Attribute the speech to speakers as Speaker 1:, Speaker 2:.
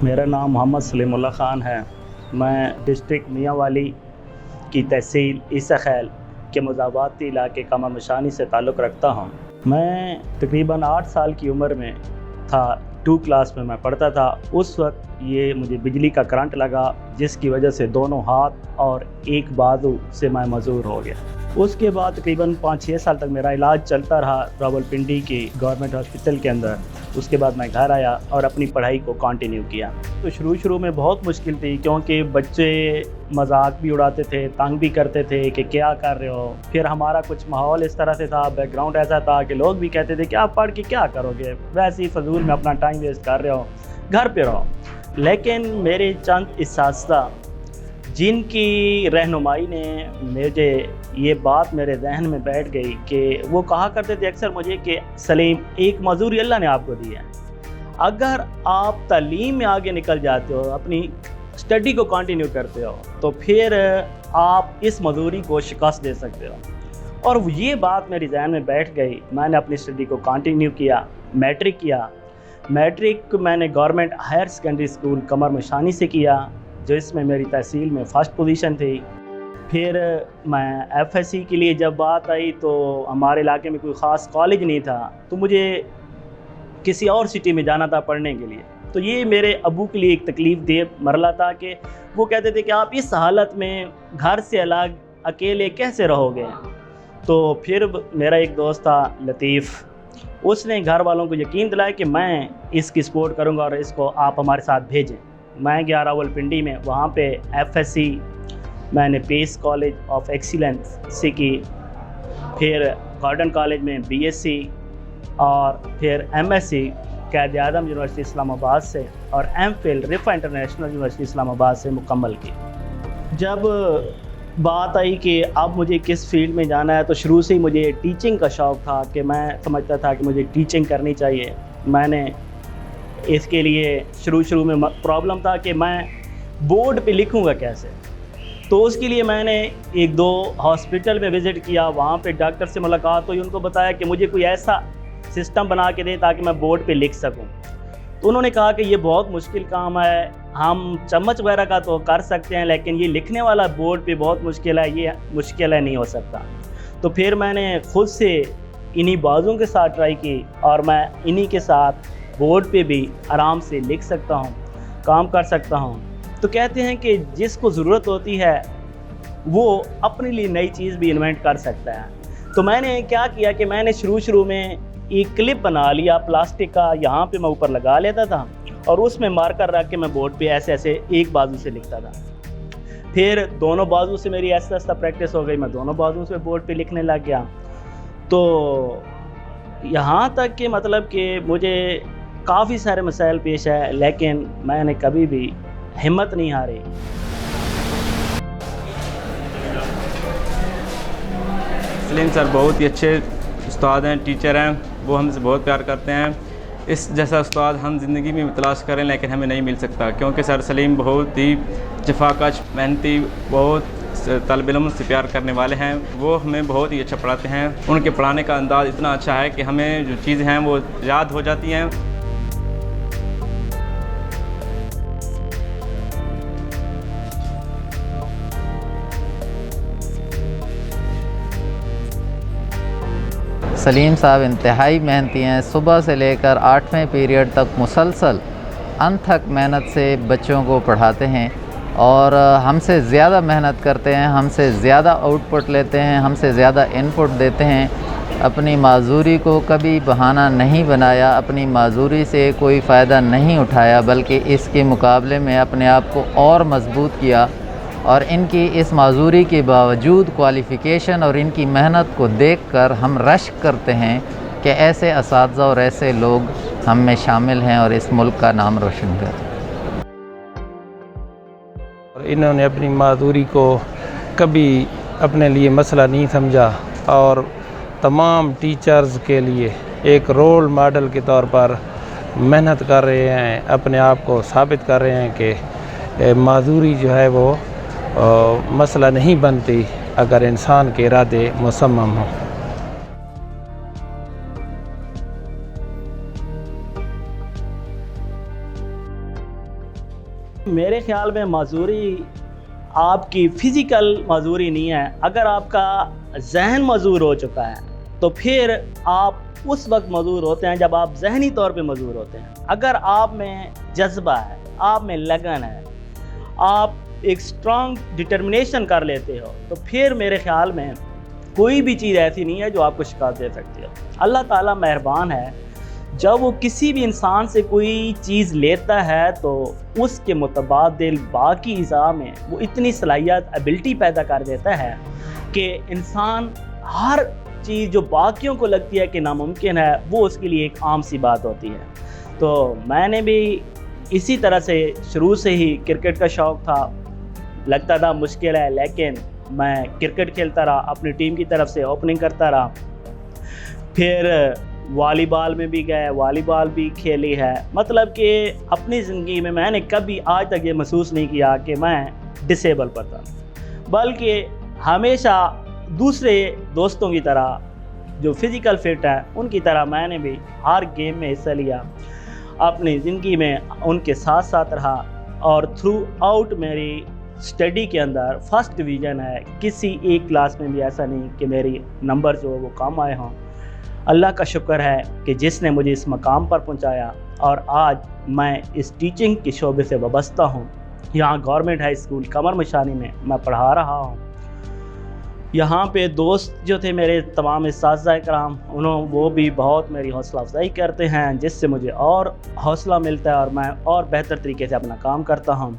Speaker 1: मेरा नाम मोहम्मद सलीमुल्लाह ख़ान है। मैं डिस्ट्रिक्ट मियांवाली की तहसील ईसा खैल के मुज़ावाती इलाके कमर मशानी से ताल्लुक़ रखता हूँ। मैं तकरीबन 8 साल की उम्र में था, 2 क्लास में मैं पढ़ता था। उस वक्त ये मुझे बिजली का करंट लगा, जिसकी वजह से दोनों हाथ और एक बाजू से मैं मजूर हो गया। उसके बाद तकरीबन 5-6 साल तक मेरा इलाज चलता रहा रावलपिंडी की गवर्नमेंट हॉस्पिटल के अंदर। उसके बाद मैं घर आया और अपनी पढ़ाई को कंटिन्यू किया। तो शुरू में बहुत मुश्किल थी, क्योंकि बच्चे मजाक भी उड़ाते थे, तंग भी करते थे कि क्या कर रहे हो। फिर हमारा कुछ माहौल इस तरह से था, बैकग्राउंड ऐसा था कि लोग भी कहते थे कि आप पढ़ के क्या करोगे, वैसे ही फजूल में अपना टाइम वेस्ट कर रहे हो, घर पे रहो। लेकिन मेरे चंद इस्तिज़ा जिनकी रहनुमाई ने मुझे ये बात मेरे जहन में बैठ गई कि वो कहा करते थे अक्सर मुझे कि सलीम, एक मजदूरी अल्लाह ने आपको दी है, अगर आप तालीम में आगे निकल जाते हो, अपनी स्टडी को कंटिन्यू करते हो, तो फिर आप इस मजदूरी को शिकस्त दे सकते हो। और ये बात मेरे जहन में बैठ गई। मैंने अपनी स्टडी को कंटिन्यू किया, मैट्रिक किया। मैट्रिक मैंने गवर्नमेंट हायर सेकेंडरी स्कूल कमर मशानी से किया, जो इसमें मेरी तहसील में फ़र्स्ट पोजीशन थी। फिर मैं एफएससी के लिए जब बात आई तो हमारे इलाके में कोई ख़ास कॉलेज नहीं था, तो मुझे किसी और सिटी में जाना था पढ़ने के लिए। तो ये मेरे अब्बू के लिए एक तकलीफ़ देह मरला था कि वो कहते थे कि आप इस हालत में घर से अलग अकेले कैसे रहोगे। तो फिर मेरा एक दोस्त था लतीफ़, उसने घर वालों को यकीन दिलाया कि मैं इसकी सपोर्ट करूँगा और इसको आप हमारे साथ भेजें। मैं गया रावलपिंडी में, वहाँ पे एफएससी मैंने पीस कॉलेज ऑफ एक्सीलेंस से की, फिर गॉर्डन कॉलेज में बीएससी और फिर एमएससी कायद-ए-आज़म यूनिवर्सिटी इस्लामाबाद से और एमफिल रिफा इंटरनेशनल यूनिवर्सिटी इस्लामाबाद से मुकम्मल की। जब बात आई कि अब मुझे किस फील्ड में जाना है, तो शुरू से ही मुझे टीचिंग का शौक़ था कि मैं समझता था कि मुझे टीचिंग करनी चाहिए। मैंने इसके लिए शुरू में प्रॉब्लम था कि मैं बोर्ड पे लिखूँगा कैसे। तो उसके लिए मैंने 1-2 हॉस्पिटल में विज़िट किया, वहाँ पे डॉक्टर से मुलाकात हुई, उनको बताया कि मुझे कोई ऐसा सिस्टम बना के दे ताकि मैं बोर्ड पे लिख सकूं। तो उन्होंने कहा कि ये बहुत मुश्किल काम है, हम चम्मच वगैरह का तो कर सकते हैं, लेकिन ये लिखने वाला बोर्ड पे बहुत मुश्किल है, ये मुश्किल है, नहीं हो सकता। तो फिर मैंने ख़ुद से इन्हीं बाजुओं के साथ ट्राई की और मैं इन्हीं के साथ बोर्ड पे भी आराम से लिख सकता हूँ, काम कर सकता हूँ। तो कहते हैं कि जिसको ज़रूरत होती है वो अपने लिए नई चीज़ भी इन्वेंट कर सकता है। तो मैंने क्या किया कि मैंने शुरू में एक क्लिप बना लिया प्लास्टिक का, यहाँ पे मैं ऊपर लगा लेता था और उसमें मार्कर रख के मैं बोर्ड पे ऐसे एक बाजू से लिखता था। फिर दोनों बाजू से मेरी ऐसा प्रैक्टिस हो गई, मैं दोनों बाजू से बोर्ड पे लिखने लग गया। तो यहाँ तक कि मतलब कि मुझे काफ़ी सारे मसाइल पेश है, लेकिन मैंने कभी भी हिम्मत नहीं हारी।
Speaker 2: सलीम सर बहुत ही अच्छे उस्ताद हैं, टीचर हैं, वो हमसे बहुत प्यार करते हैं। इस जैसा उस्ताद हम ज़िंदगी में तलाश करें लेकिन हमें नहीं मिल सकता, क्योंकि सर सलीम बहुत ही जफाकश, मेहनती, बहुत तलब इल्म से प्यार करने वाले हैं। वो हमें बहुत ही अच्छा पढ़ाते हैं। उनके पढ़ाने का अंदाज़ इतना अच्छा है कि हमें जो चीज़ें हैं वो याद हो जाती हैं।
Speaker 3: सलीम साहब इंतहाई मेहनती हैं। सुबह से लेकर 8वें पीरियड तक मुसलसल अनथक मेहनत से बच्चों को पढ़ाते हैं और हमसे ज़्यादा मेहनत करते हैं, हमसे ज़्यादा आउटपुट लेते हैं, हमसे ज़्यादा इनपुट देते हैं। अपनी माजूरी को कभी बहाना नहीं बनाया, अपनी माजूरी से कोई फ़ायदा नहीं उठाया, बल्कि इसके मुकाबले में अपने आप को और मजबूत किया। और इनकी इस माजूरी के बावजूद क्वालिफ़िकेशन और इनकी मेहनत को देखकर हम रश्क करते हैं कि ऐसे असातिज़ा और ऐसे लोग हम में शामिल हैं और इस मुल्क का नाम रोशन करें।
Speaker 4: और इन्होंने अपनी माजूरी को कभी अपने लिए मसला नहीं समझा और तमाम टीचर्स के लिए एक रोल मॉडल के तौर पर मेहनत कर रहे हैं, अपने आप को साबित कर रहे हैं कि माजूरी जो है वो मसला नहीं बनती अगर इंसान के इरादे मुसम्मम हों।
Speaker 1: میرے خیال میں معذوری آپ کی فزیکل معذوری نہیں ہے. اگر آپ کا ذہن معذور ہو چکا ہے تو پھر آپ اس وقت معذور ہوتے ہیں جب آپ ذہنی طور پہ معذور ہوتے ہیں. اگر آپ میں جذبہ ہے, آپ میں لگن ہے, آپ ایک اسٹرانگ ڈٹرمنیشن کر لیتے ہو, تو پھر میرے خیال میں کوئی بھی چیز ایسی نہیں ہے جو آپ کو شکست دے سکتی ہے. اللہ تعالیٰ مہربان ہے, جب وہ کسی بھی انسان سے کوئی چیز لیتا ہے تو اس کے متبادل باقی اعضاء میں وہ اتنی صلاحیت ایبلٹی پیدا کر دیتا ہے کہ انسان ہر چیز جو باقیوں کو لگتی ہے کہ ناممکن ہے, وہ اس کے لیے ایک عام سی بات ہوتی ہے. تو میں نے بھی اسی طرح سے شروع سے ہی کرکٹ کا شوق تھا. لگتا تھا مشکل ہے, لیکن میں کرکٹ کھیلتا رہا, اپنی ٹیم کی طرف سے اوپننگ کرتا رہا. پھر والی بال میں بھی گئے, والی بال بھی کھیلی ہے. مطلب کہ اپنی زندگی میں نے کبھی آج تک یہ محسوس نہیں کیا کہ میں ڈسیبل پڑتا, بلکہ ہمیشہ دوسرے دوستوں کی طرح جو فزیکل فٹ ہیں ان کی طرح میں نے بھی ہر گیم میں حصہ لیا, اپنی زندگی میں ان کے ساتھ ساتھ رہا. اور تھرو آؤٹ میری اسٹڈی کے اندر فرسٹ ڈویژن ہے. کسی ایک کلاس میں بھی ایسا نہیں کہ میری نمبر جو وہ کم آئے ہوں. اللہ کا شکر ہے کہ جس نے مجھے اس مقام پر پہنچایا, اور آج میں اس ٹیچنگ کے شعبے سے وابستہ ہوں. یہاں گورنمنٹ ہائی اسکول قمر مشانی میں میں پڑھا رہا ہوں. یہاں پہ دوست جو تھے میرے تمام اساتذہ کرام, وہ بھی بہت میری حوصلہ افزائی کرتے ہیں, جس سے مجھے اور حوصلہ ملتا ہے اور میں اور بہتر طریقے سے اپنا کام کرتا ہوں.